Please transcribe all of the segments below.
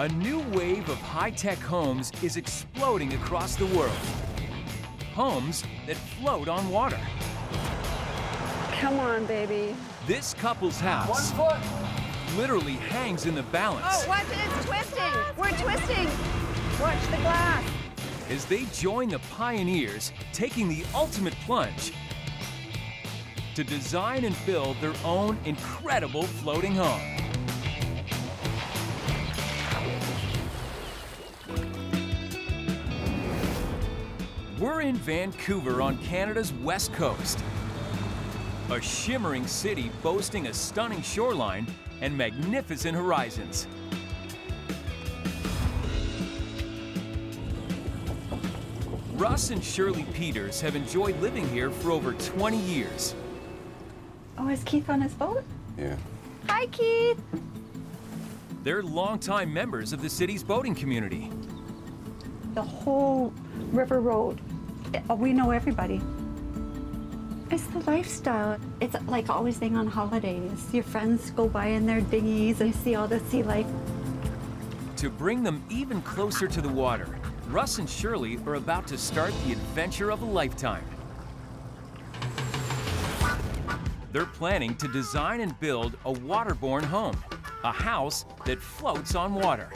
A new wave of high-tech homes is exploding across the world. Homes that float on water. Come on, baby. This couple's house literally hangs in the balance. Oh, watch it, it's twisting. We're twisting. Watch the glass. As they join the pioneers taking the ultimate plunge to design and build their own incredible floating home. We're in Vancouver on Canada's west coast. A shimmering city boasting a stunning shoreline and magnificent horizons. Russ and Shirley Peters have enjoyed living here for over 20 years. Oh, is Keith on his boat? Yeah. Hi, Keith. They're longtime members of the city's boating community. The whole River Road, we know everybody. It's the lifestyle. It's like always being on holidays. Your friends go by in their dinghies and you see all the sea life. To bring them even closer to the water, Russ and Shirley are about to start the adventure of a lifetime. They're planning to design and build a waterborne home, a house that floats on water.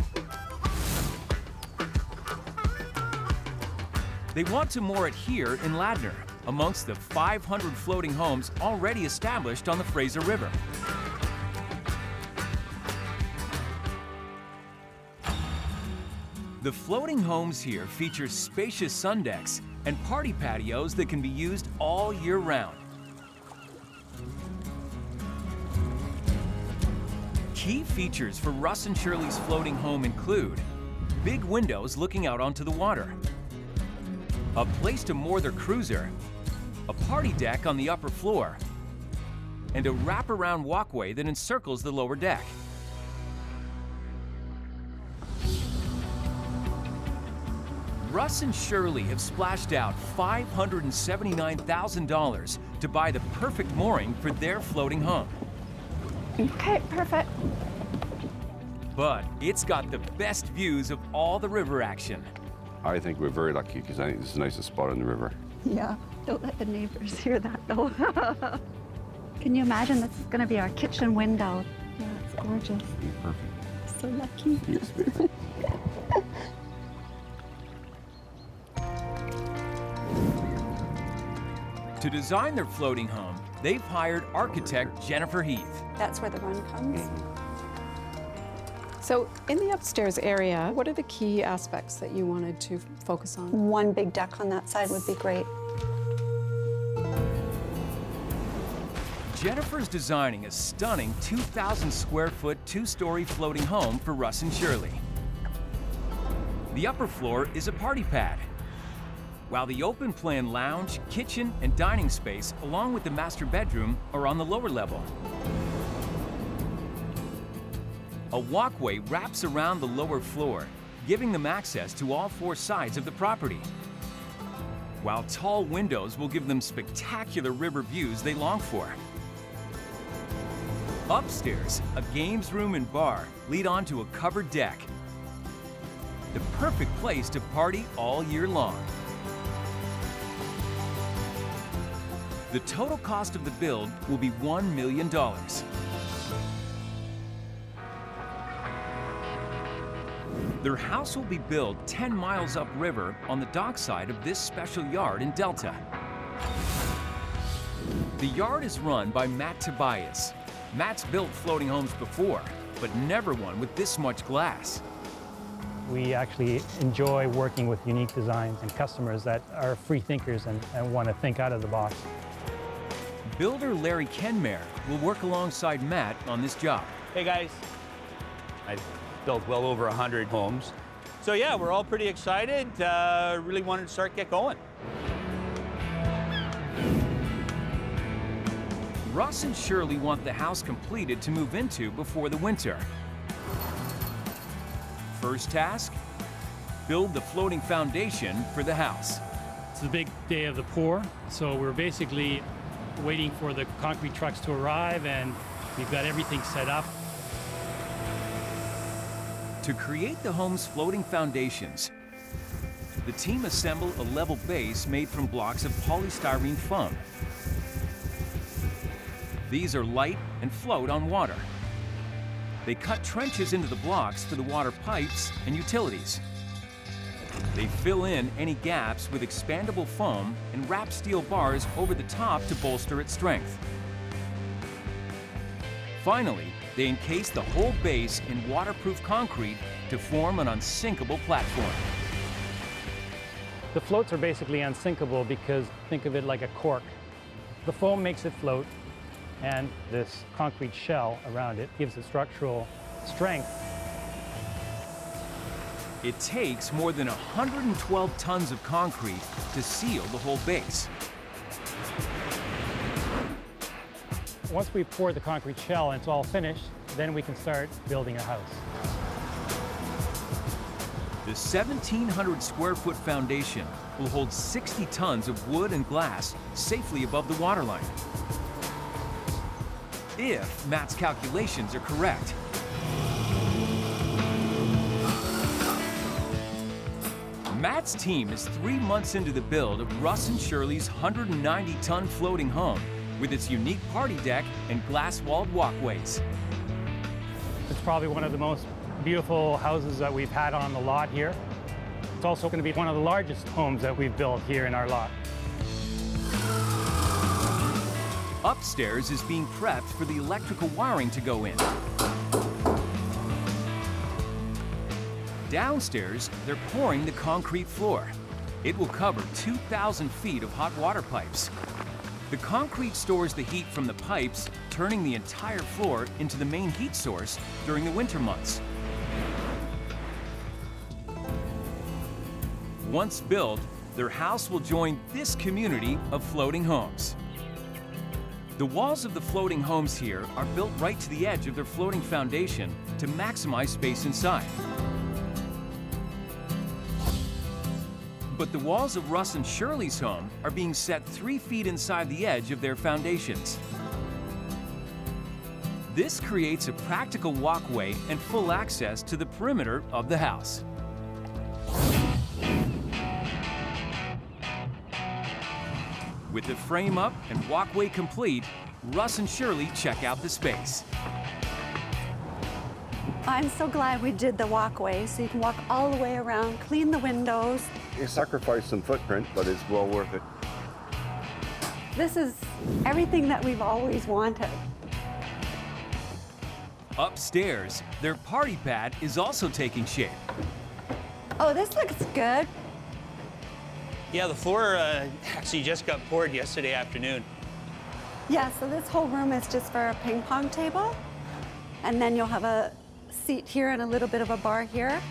They want to moor it here in Ladner, amongst the 500 floating homes already established on the Fraser River. The floating homes here feature spacious sundecks and party patios that can be used all year round. Key features for Russ and Shirley's floating home include big windows looking out onto the water, a place to moor their cruiser, a party deck on the upper floor, and a wraparound walkway that encircles the lower deck. Russ and Shirley have splashed out $579,000 to buy the perfect mooring for their floating home. Okay, perfect. But it's got the best views of all the river action. I think we're very lucky because I think this is the nicest spot on the river. Yeah, don't let the neighbors hear that though. Can you imagine this is gonna be our kitchen window? Yeah, it's gorgeous. Perfect. So lucky. Yes. To design their floating home, they've hired architect Jennifer Heath. That's where the run comes. So in the upstairs area, what are the key aspects that you wanted to focus on? One big deck on that side would be great. Jennifer's designing a stunning 2,000 square foot, two-story floating home for Russ and Shirley. The upper floor is a party pad, while the open plan lounge, kitchen, and dining space, along with the master bedroom, are on the lower level. A walkway wraps around the lower floor, giving them access to all four sides of the property, while tall windows will give them spectacular river views they long for. Upstairs, a games room and bar lead onto a covered deck, the perfect place to party all year long. The total cost of the build will be $1 million. Their house will be built 10 miles upriver on the dockside of this special yard in Delta. The yard is run by Matt Tobias. Matt's built floating homes before, but never one with this much glass. We actually enjoy working with unique designs and customers that are free thinkers and want to think out of the box. Builder Larry Kenmare will work alongside Matt on this job. Hey guys, I've built well over 100 homes. So yeah, we're all pretty excited. Really wanted to get going. Russ and Shirley want the house completed to move into before the winter. First task, build the floating foundation for the house. It's the big day of the pour, so we're basically waiting for the concrete trucks to arrive, and we've got everything set up. To create the home's floating foundations, the team assemble a level base made from blocks of polystyrene foam. These are light and float on water. They cut trenches into the blocks for the water pipes and utilities. They fill in any gaps with expandable foam and wrap steel bars over the top to bolster its strength. Finally, they encase the whole base in waterproof concrete to form an unsinkable platform. The floats are basically unsinkable because think of it like a cork. The foam makes it float, and this concrete shell around it gives it structural strength. It takes more than 112 tons of concrete to seal the whole base. Once we pour the concrete shell and it's all finished, then we can start building a house. The 1,700 square foot foundation will hold 60 tons of wood and glass safely above the waterline. If Matt's calculations are correct. Matt's team is 3 months into the build of Russ and Shirley's 190-ton floating home with its unique party deck and glass-walled walkways. It's probably one of the most beautiful houses that we've had on the lot here. It's also going to be one of the largest homes that we've built here in our lot. Upstairs is being prepped for the electrical wiring to go in. Downstairs, they're pouring the concrete floor. It will cover 2,000 feet of hot water pipes. The concrete stores the heat from the pipes, turning the entire floor into the main heat source during the winter months. Once built, their house will join this community of floating homes. The walls of the floating homes here are built right to the edge of their floating foundation to maximize space inside. But the walls of Russ and Shirley's home are being set 3 feet inside the edge of their foundations. This creates a practical walkway and full access to the perimeter of the house. With the frame up and walkway complete, Russ and Shirley check out the space. I'm so glad we did the walkway so you can walk all the way around, clean the windows. You sacrifice some footprint, but it's well worth it. This is everything that we've always wanted. Upstairs, their party pad is also taking shape. Oh, this looks good. Yeah, the floor actually just got poured yesterday afternoon. Yeah, so this whole room is just for a ping pong table. And then you'll have a seat here and a little bit of a bar here.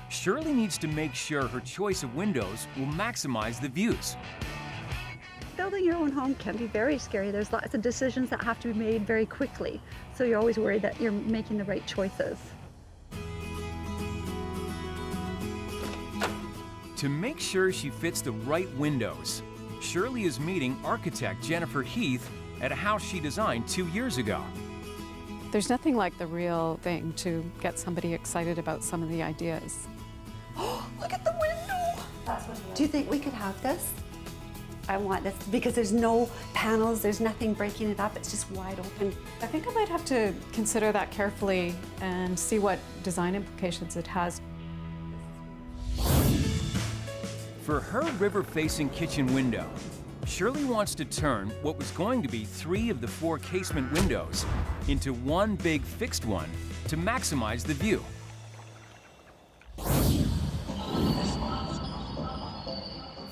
Shirley needs to make sure her choice of windows will maximize the views. Building your own home can be very scary. There's lots of decisions that have to be made very quickly. So you're always worried that you're making the right choices. To make sure she fits the right windows, Shirley is meeting architect Jennifer Heath at a house she designed 2 years ago. There's nothing like the real thing to get somebody excited about some of the ideas. Oh, look at the window! Do you think we could have this? I want this because there's no panels, there's nothing breaking it up, it's just wide open. I think I might have to consider that carefully and see what design implications it has. For her river-facing kitchen window, Shirley wants to turn what was going to be 3 of the 4 casement windows into one big fixed one to maximize the view.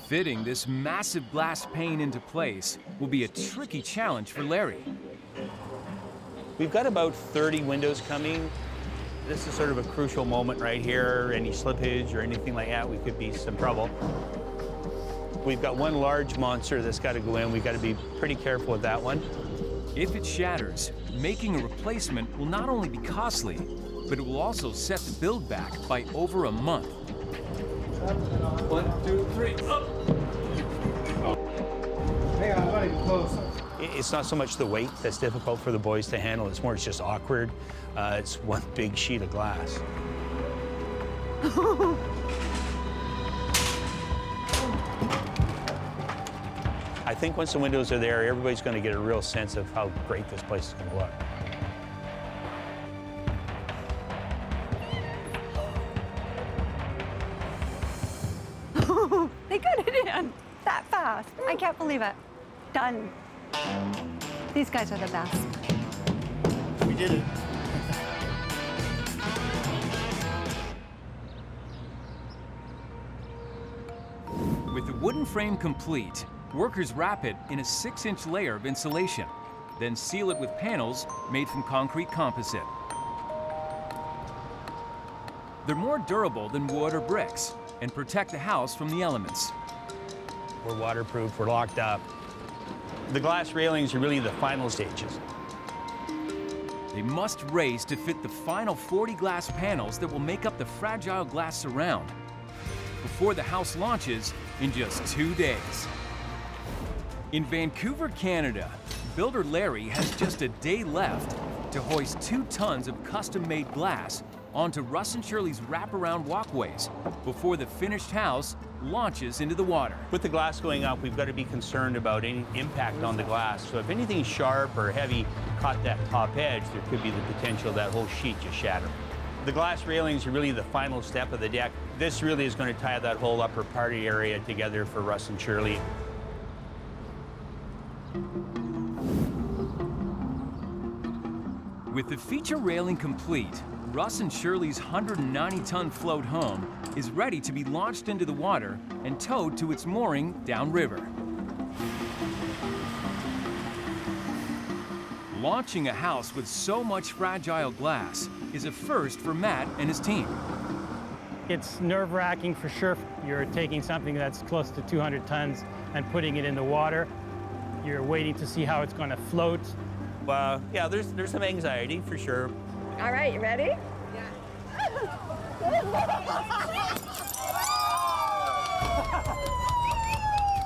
Fitting this massive glass pane into place will be a tricky challenge for Larry. We've got about 30 windows coming. This is sort of a crucial moment right here. Any slippage or anything like that, we could be some trouble. We've got one large monster that's got to go in. We've got to be pretty careful with that one. If it shatters, making a replacement will not only be costly, but it will also set the build back by over a month. 1, 2, 3, up! Hang on, I'm not even close. It's not so much the weight that's difficult for the boys to handle, it's more it's just awkward. It's one big sheet of glass. I think once the windows are there, everybody's going to get a real sense of how great this place is going to look. They got it in that fast. I can't believe it. Done. These guys are the best. We did it. With the wooden frame complete, workers wrap it in a 6-inch layer of insulation, then seal it with panels made from concrete composite. They're more durable than wood or bricks and protect the house from the elements. We're waterproof, we're locked up. The glass railings are really the final stages. They must raise to fit the final 40 glass panels that will make up the fragile glass surround before the house launches in just 2 days. In Vancouver, Canada, builder Larry has just a day left to hoist 2 tons of custom-made glass onto Russ and Shirley's wraparound walkways before the finished house launches into the water. With the glass going up, we've got to be concerned about any impact on the glass. So if anything sharp or heavy caught that top edge, there could be the potential that whole sheet just shatter. The glass railings are really the final step of the deck. This really is going to tie that whole upper party area together for Russ and Shirley. With the feature railing complete, Russ and Shirley's 190-ton float home is ready to be launched into the water and towed to its mooring downriver. Launching a house with so much fragile glass is a first for Matt and his team. It's nerve-wracking for sure. You're taking something that's close to 200 tons and putting it in the water. You're waiting to see how it's going to float. Yeah, there's some anxiety for sure. All right, you ready?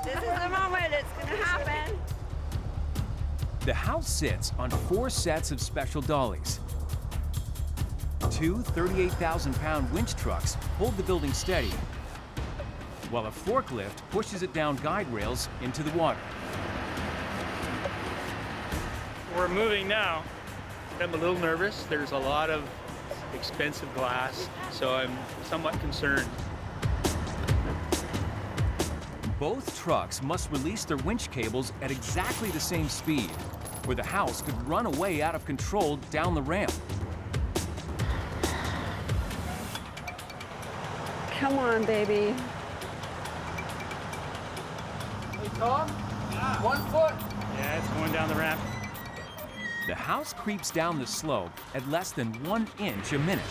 This is the moment. It's going to happen. The house sits on 4 sets of special dollies. 2 38,000-pound winch trucks hold the building steady, while a forklift pushes it down guide rails into the water. We're moving now. I'm a little nervous. There's a lot of expensive glass, so I'm somewhat concerned. Both trucks must release their winch cables at exactly the same speed, or the house could run away out of control down the ramp. Come on, baby. Hey, Tom? 1 foot. Yeah, it's going down the ramp. The house creeps down the slope at less than 1 inch a minute.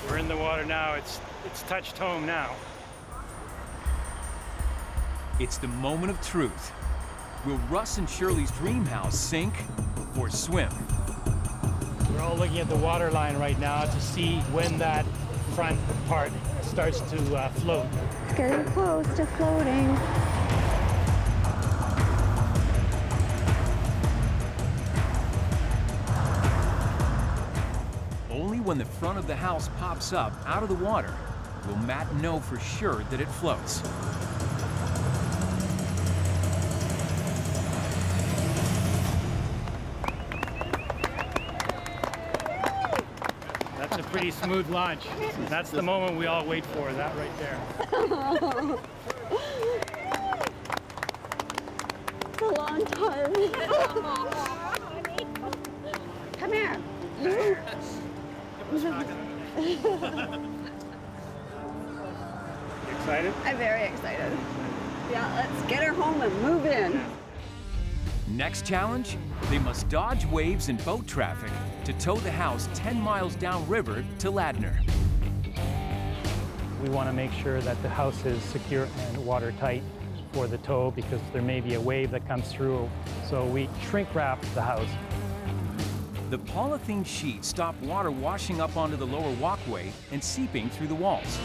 We're in the water now. It's touched home now. It's the moment of truth. Will Russ and Shirley's dream house sink or swim? We're all looking at the water line right now to see when that front part starts to float. It's getting close to floating. Only when the front of the house pops up out of the water will Matt know for sure that it floats. That's a pretty smooth launch. That's the moment we all wait for, that right there. It's a long time. Come here. You excited? I'm very excited. Yeah, let's get her home and move in. Next challenge, they must dodge waves and boat traffic to tow the house 10 miles downriver to Ladner. We want to make sure that the house is secure and watertight for the tow because there may be a wave that comes through. So we shrink wrap the house. The polythene sheets stop water washing up onto the lower walkway and seeping through the walls.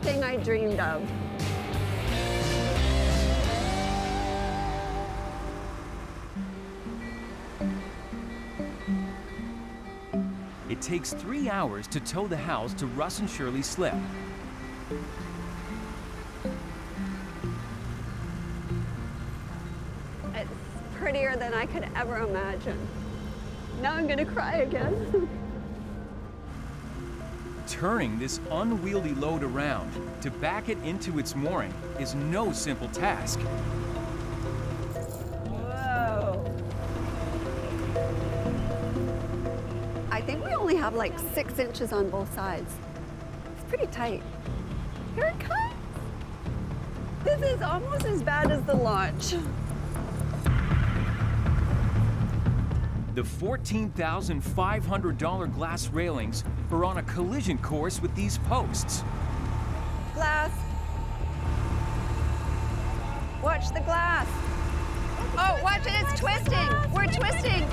everything I dreamed of. It takes 3 hours to tow the house to Russ and Shirley's slip. It's prettier than I could ever imagine. Now I'm gonna cry again. Turning this unwieldy load around to back it into its mooring is no simple task. Whoa. I think we only have like 6 inches on both sides. It's pretty tight. Here it comes. This is almost as bad as the launch. The $14,500 glass railings are on a collision course with these posts. Glass. Watch the glass. Oh, watch it, it's twisting. We're twisting.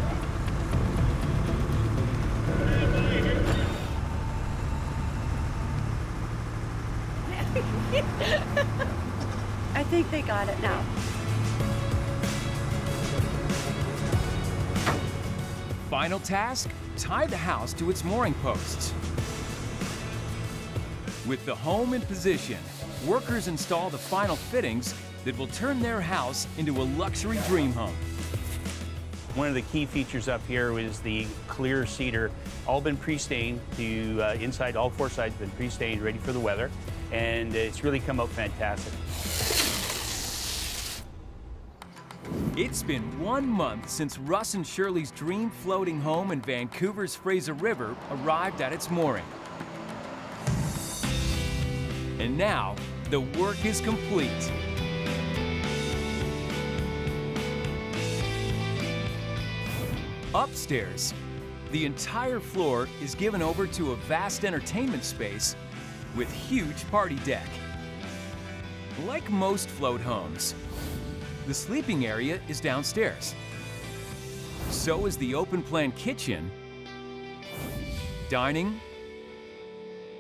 I think they got it now. Final task, tie the house to its mooring posts. With the home in position, workers install the final fittings that will turn their house into a luxury dream home. One of the key features up here is the clear cedar, all been pre-stained to inside, all 4 sides been pre-stained, ready for the weather, and it's really come out fantastic. It's been 1 month since Russ and Shirley's dream floating home in Vancouver's Fraser River arrived at its mooring. And now, the work is complete. Upstairs, the entire floor is given over to a vast entertainment space with huge party deck. Like most float homes, the sleeping area is downstairs. So is the open-plan kitchen, dining,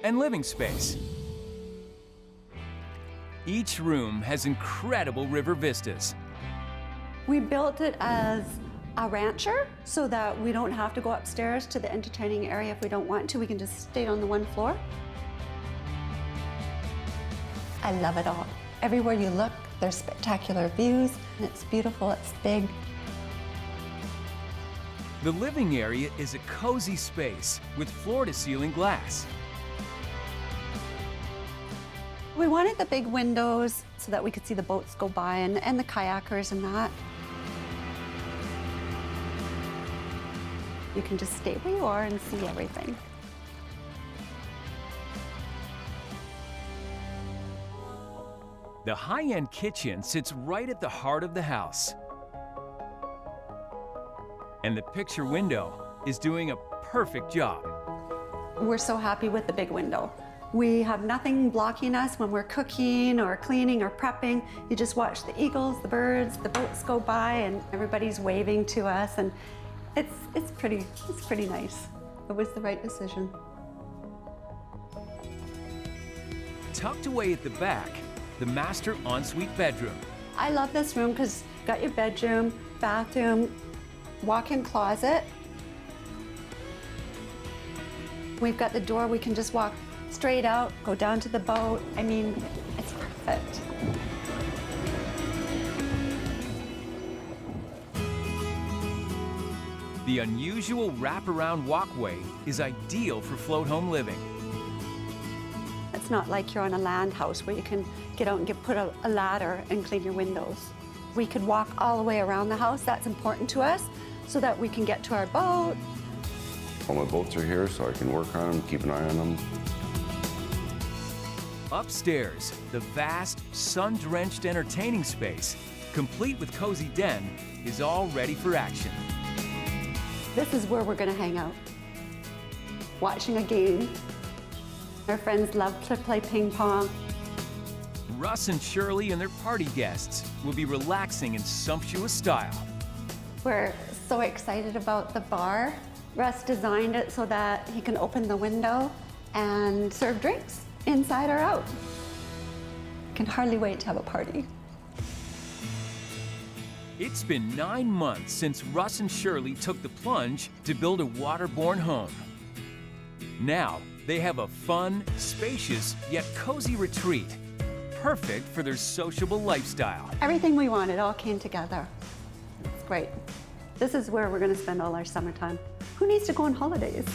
and living space. Each room has incredible river vistas. We built it as a rancher so that we don't have to go upstairs to the entertaining area if we don't want to. We can just stay on the 1 floor. I love it all. Everywhere you look, there's spectacular views, and it's beautiful, it's big. The living area is a cozy space with floor-to-ceiling glass. We wanted the big windows so that we could see the boats go by and the kayakers and that. You can just stay where you are and see everything. The high-end kitchen sits right at the heart of the house. And the picture window is doing a perfect job. We're so happy with the big window. We have nothing blocking us when we're cooking or cleaning or prepping. You just watch the eagles, the birds, the boats go by, and everybody's waving to us, and it's pretty nice. It was the right decision. Tucked away at the back, the master ensuite bedroom. I love this room because you got your bedroom, bathroom, walk-in closet. We've got the door, we can just walk straight out, go down to the boat. I mean, it's perfect. The unusual wraparound walkway is ideal for float home living. It's not like you're on a land house where you can get out and put a ladder and clean your windows. We could walk all the way around the house. That's important to us so that we can get to our boat. All my boats are here, so I can work on them, keep an eye on them. Upstairs, the vast, sun-drenched entertaining space, complete with cozy den, is all ready for action. This is where we're going to hang out, watching a game. Our friends love to play ping pong. Russ and Shirley and their party guests will be relaxing in sumptuous style. We're so excited about the bar. Russ designed it so that he can open the window and serve drinks inside or out. can hardly wait to have a party. It's been 9 months since Russ and Shirley took the plunge to build a waterborne home. Now, they have a fun, spacious, yet cozy retreat, perfect for their sociable lifestyle. Everything we wanted all came together. It's great. This is where we're going to spend all our summertime. Who needs to go on holidays?